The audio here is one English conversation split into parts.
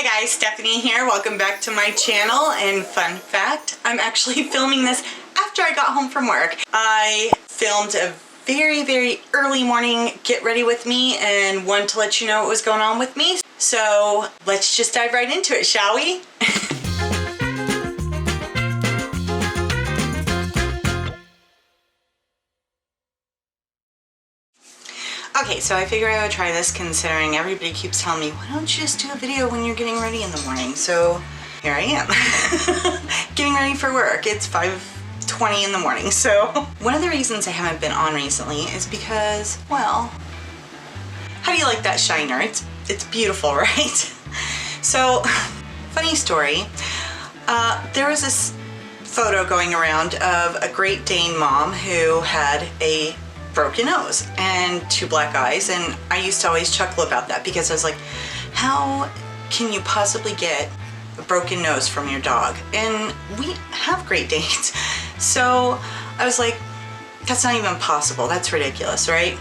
Hi guys, Stephanie here. Welcome back to my channel. And fun fact, I'm actually filming this after I got home from work. I filmed a very early morning get ready with me and wanted to let you know what was going on with me. So let's just dive right into it, shall we? Okay, so I figured I would try this considering everybody keeps telling me, why don't you just do a video when you're getting ready in the morning? So here I am, getting ready for work. It's 5:20 in the morning. So one of the reasons I haven't been on recently is because, well, how do you like that shiner? It's beautiful, right? So funny story, there was this photo going around of a Great Dane mom who had a broken nose and 2 black eyes, and I used to always chuckle about that because I was like, how can you possibly get a broken nose from your dog? And we have Great Danes. So I was like, that's not even possible. That's ridiculous, right?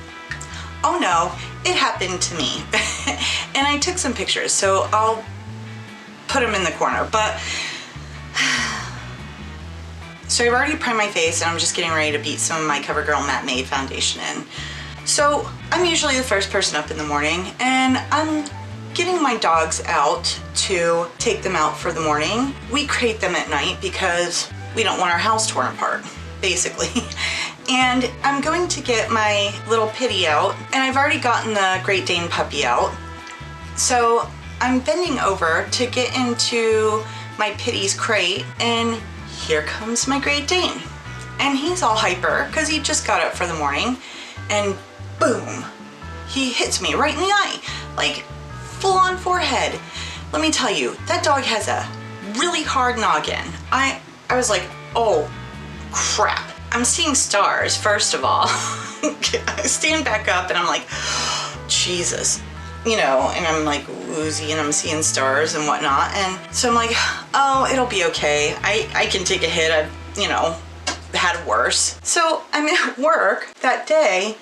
Oh no, it happened to me. And I took some pictures, so I'll put them in the corner. But so I've already primed my face and I'm just getting ready to beat some of my CoverGirl Matte Made foundation in. So I'm usually the first person up in the morning and I'm getting my dogs out to take them out for the morning. We crate them at night because we don't want our house torn apart, basically. And I'm going to get my little pitty out, and I've already gotten the Great Dane puppy out. So I'm bending over to get into my pitty's crate, and here comes my Great Dane. And he's all hyper because he just got up for the morning, and boom, he hits me right in the eye, like full on forehead. Let me tell you, that dog has a really hard noggin. I was like, oh crap. I'm seeing stars, first of all. I stand back up and I'm like, Jesus. You know, and I'm like woozy and I'm seeing stars and whatnot. And so I'm like, oh, it'll be okay. I can take a hit. I've, you know, had worse. So I'm at work that day,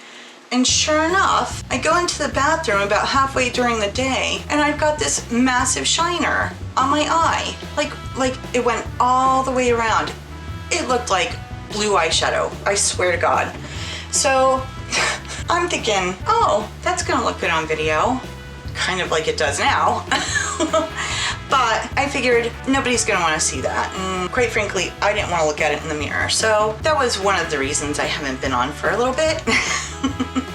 and sure enough, I go into the bathroom about halfway during the day and I've got this massive shiner on my eye. Like it went all the way around. It looked like blue eyeshadow, I swear to God. So I'm thinking, oh, that's gonna look good on video. Kind of like it does now. But I figured nobody's gonna wanna see that. And quite frankly, I didn't wanna look at it in the mirror. So that was one of the reasons I haven't been on for a little bit.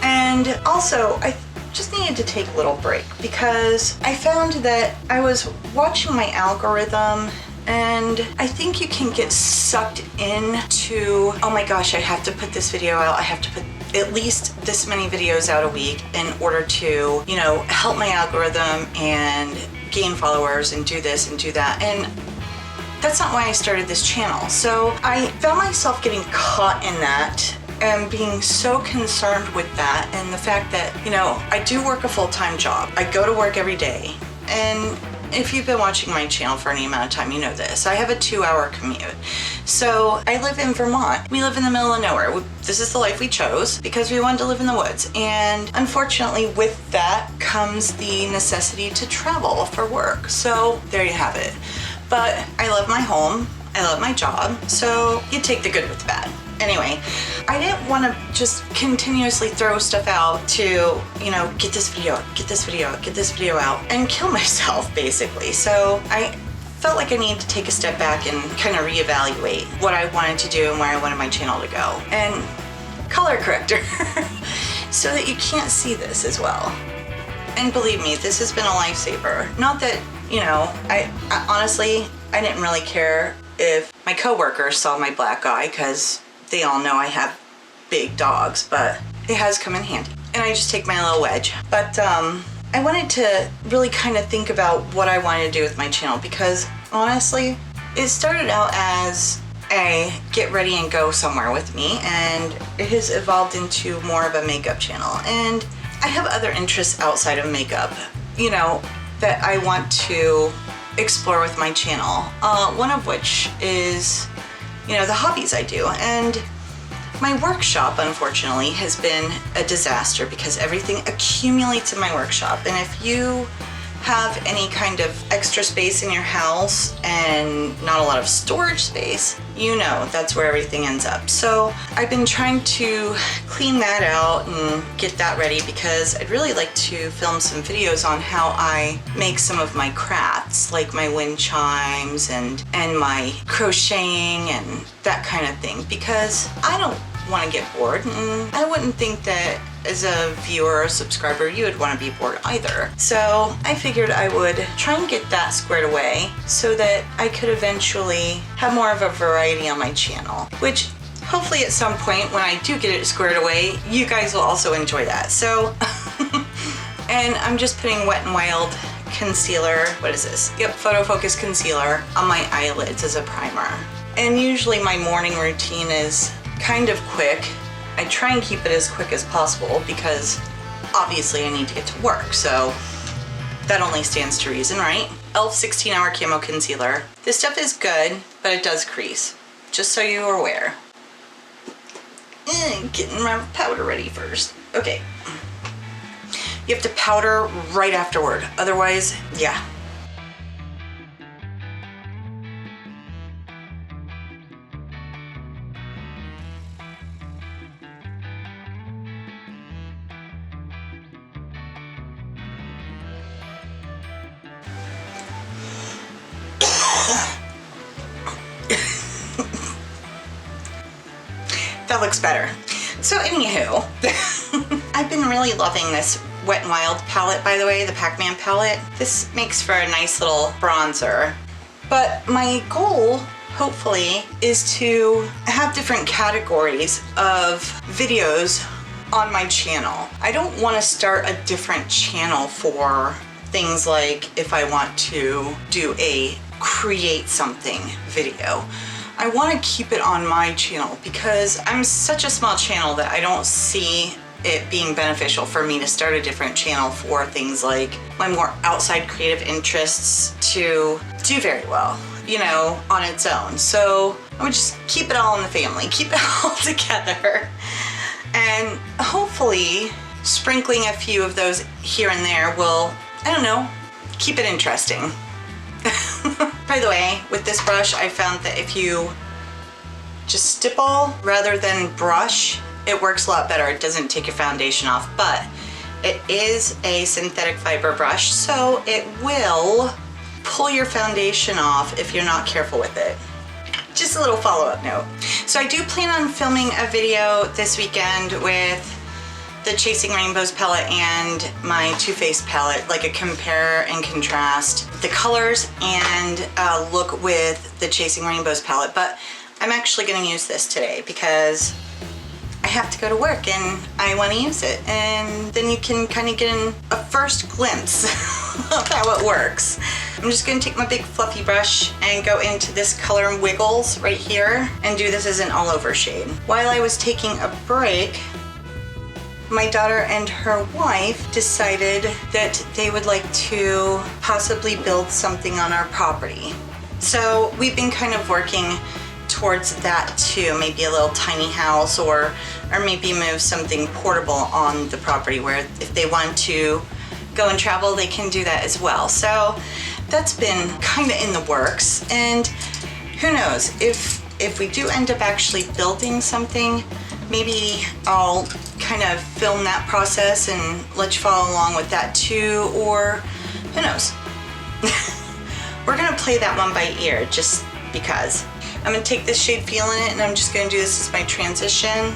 And also, I just needed to take a little break because I found that I was watching my algorithm, and I think you can get sucked into, oh my gosh, I have to put this video out, I have to put at least this many videos out a week in order to, you know, help my algorithm and gain followers and do this and do that. And that's not why I started this channel. So I found myself getting caught in that and being so concerned with that, and the fact that, you know, I do work a full-time job. I go to work every day, and if you've been watching my channel for any amount of time, you know this. I have a 2-hour commute. So I live in Vermont. We live in the middle of nowhere. This is the life we chose because we wanted to live in the woods. And unfortunately, with that comes the necessity to travel for work. So there you have it. But I love my home. I love my job. So you take the good with the bad. Anyway, I didn't want to just continuously throw stuff out to, you know, get this video out, get this video out, get this video out, and kill myself, basically. So I felt like I needed to take a step back and kind of reevaluate what I wanted to do and where I wanted my channel to go. And color corrector, so that you can't see this as well. And believe me, this has been a lifesaver. Not that, you know, I honestly, I didn't really care if my coworkers saw my black eye, because they all know I have big dogs, but it has come in handy. And I just take my little wedge. But I wanted to really kind of think about what I wanted to do with my channel, because honestly, it started out as a get ready and go somewhere with me, and it has evolved into more of a makeup channel. And I have other interests outside of makeup, you know, that I want to explore with my channel. One of which is, you know, the hobbies I do. And my workshop, unfortunately, has been a disaster because everything accumulates in my workshop. And if you have any kind of extra space in your house and not a lot of storage space, you know that's where everything ends up. So I've been trying to clean that out and get that ready because I'd really like to film some videos on how I make some of my crafts, like my wind chimes and my crocheting and that kind of thing, because I don't want to get bored, and I wouldn't think that as a viewer or subscriber you would want to be bored either. So I figured I would try and get that squared away so that I could eventually have more of a variety on my channel, which hopefully at some point when I do get it squared away, you guys will also enjoy that. So and I'm just putting Wet n Wild concealer, what is this? Yep, Photo Focus concealer on my eyelids as a primer. And usually my morning routine is kind of quick. I try and keep it as quick as possible because obviously I need to get to work, so that only stands to reason, right? e.l.f. 16-hour camo concealer. This stuff is good, but it does crease, just so you are aware. Getting my powder ready first. Okay. You have to powder right afterward, otherwise, yeah. That looks better. So anywho, I've been really loving this Wet n Wild palette, by the way, the Pac-Man palette. This makes for a nice little bronzer. But my goal, hopefully, is to have different categories of videos on my channel. I don't want to start a different channel for things like if I want to do a create something video. I want to keep it on my channel because I'm such a small channel that I don't see it being beneficial for me to start a different channel for things like my more outside creative interests to do very well, you know, on its own. So I would just keep it all in the family, keep it all together, and hopefully sprinkling a few of those here and there will, I don't know, keep it interesting. By the way, with this brush, I found that if you just stipple rather than brush, it works a lot better. It doesn't take your foundation off, but it is a synthetic fiber brush, so it will pull your foundation off if you're not careful with it. Just a little follow-up note. So I do plan on filming a video this weekend with the Chasing Rainbows palette and my Too Faced palette, like a compare and contrast the colors and look with the Chasing Rainbows palette. But I'm actually going to use this today because I have to go to work and I want to use it, and then you can kind of get a first glimpse of how it works. I'm just going to take my big fluffy brush and go into this color Wiggles right here and do this as an all over shade. While I was taking a break, my daughter and her wife decided that they would like to possibly build something on our property. So we've been kind of working towards that too, maybe a little tiny house or maybe move something portable on the property where if they want to go and travel, they can do that as well. So that's been kind of in the works, and who knows, if we do end up actually building something, maybe I'll kind of film that process and let you follow along with that too, or who knows. We're gonna play that one by ear just because. I'm gonna take this shade Feeling It and I'm just gonna do this as my transition.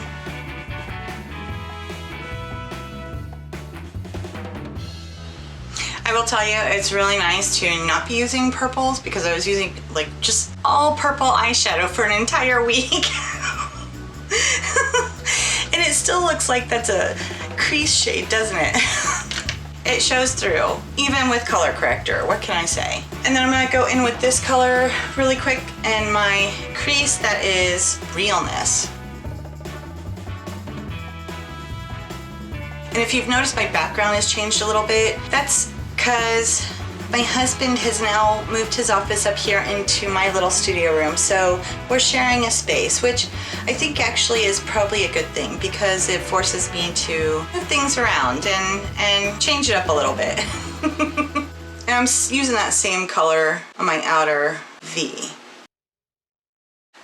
I will tell you, it's really nice to not be using purples because I was using like just all purple eyeshadow for an entire week. And it still looks like that's a crease shade, doesn't it? It shows through, even with color corrector, what can I say? And then I'm gonna go in with this color really quick and my crease that is Realness. And if you've noticed my background has changed a little bit, that's because my husband has now moved his office up here into my little studio room, so we're sharing a space, which I think actually is probably a good thing because it forces me to move things around and change it up a little bit. And I'm using that same color on my outer V.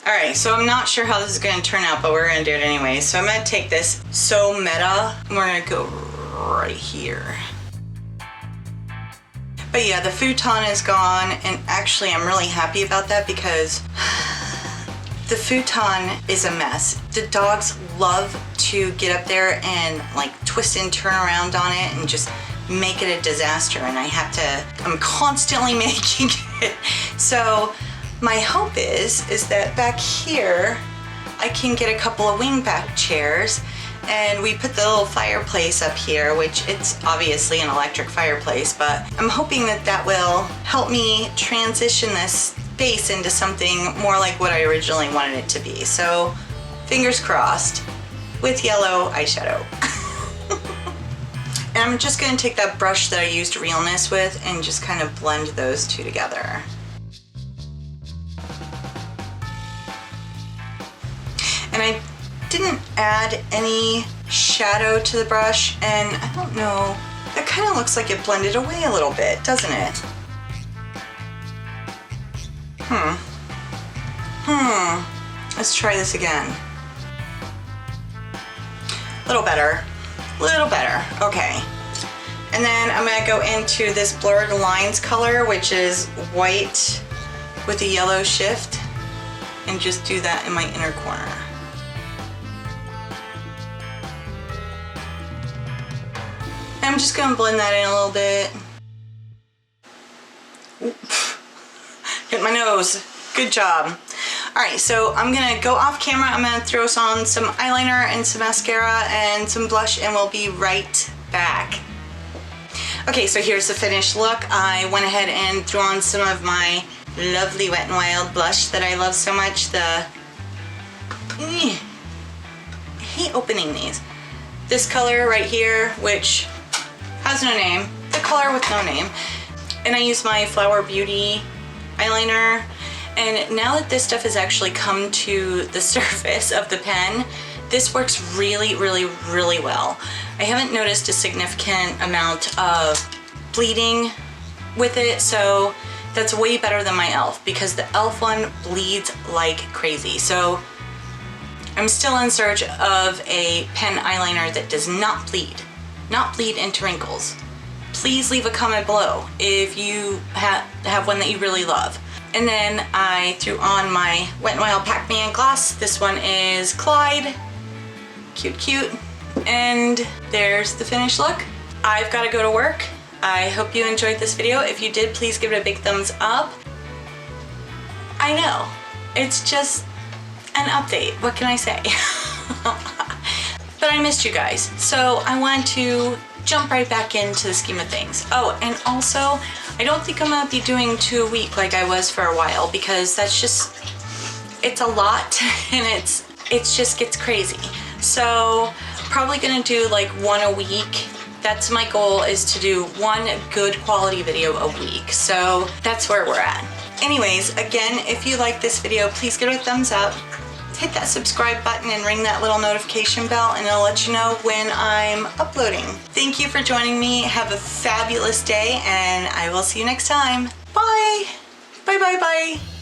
Alright, so I'm not sure how this is going to turn out, but we're going to do it anyway. So I'm going to take this So Meta, and we're going to go right here. But yeah, the futon is gone, and actually I'm really happy about that because the futon is a mess. The dogs love to get up there and like twist and turn around on it and just make it a disaster, and I'm constantly making it. So my hope is that back here I can get a couple of wingback chairs, and we put the little fireplace up here, which it's obviously an electric fireplace, but I'm hoping that will help me transition this space into something more like what I originally wanted it to be. So fingers crossed, with yellow eyeshadow. And I'm just going to take that brush that I used Realness with and just kind of blend those two together. And I didn't add any shadow to the brush, and I don't know, that kind of looks like it blended away a little bit, doesn't it? Let's try this again. Little better, okay. And then I'm gonna go into this Blurred Lines color, which is white with a yellow shift, and just do that in my inner corner. I'm just gonna blend that in a little bit. Hit my nose, good job. All right, so I'm gonna go off camera. I'm gonna throw on some eyeliner and some mascara and some blush, and we'll be right back. Okay, so here's the finished look. I went ahead and threw on some of my lovely Wet n Wild blush that I love so much. I hate opening these. This color right here, which has no name, the color with no name. And I use my Flower Beauty eyeliner. And now that this stuff has actually come to the surface of the pen, this works really, really, really well. I haven't noticed a significant amount of bleeding with it, so that's way better than my e.l.f. because the e.l.f. one bleeds like crazy. So I'm still in search of a pen eyeliner that does not bleed into wrinkles. Please leave a comment below if you have one that you really love. And then I threw on my Wet n Wild Pac-Man gloss. This one is Clyde. Cute, cute. And there's the finished look. I've got to go to work. I hope you enjoyed this video. If you did, please give it a big thumbs up. I know, it's just an update. What can I say? But I missed you guys, so I wanted to jump right back into the scheme of things. Oh, and also, I don't think I'm gonna be doing 2 a week like I was for a while, because that's just, it's a lot and it just gets crazy. So probably gonna do like 1 a week. That's my goal, is to do 1 good quality video a week. So that's where we're at. Anyways, again, if you like this video, please give it a thumbs up. Hit that subscribe button and ring that little notification bell, and it'll let you know when I'm uploading. Thank you for joining me. Have a fabulous day, and I will see you next time. Bye. Bye, bye, bye.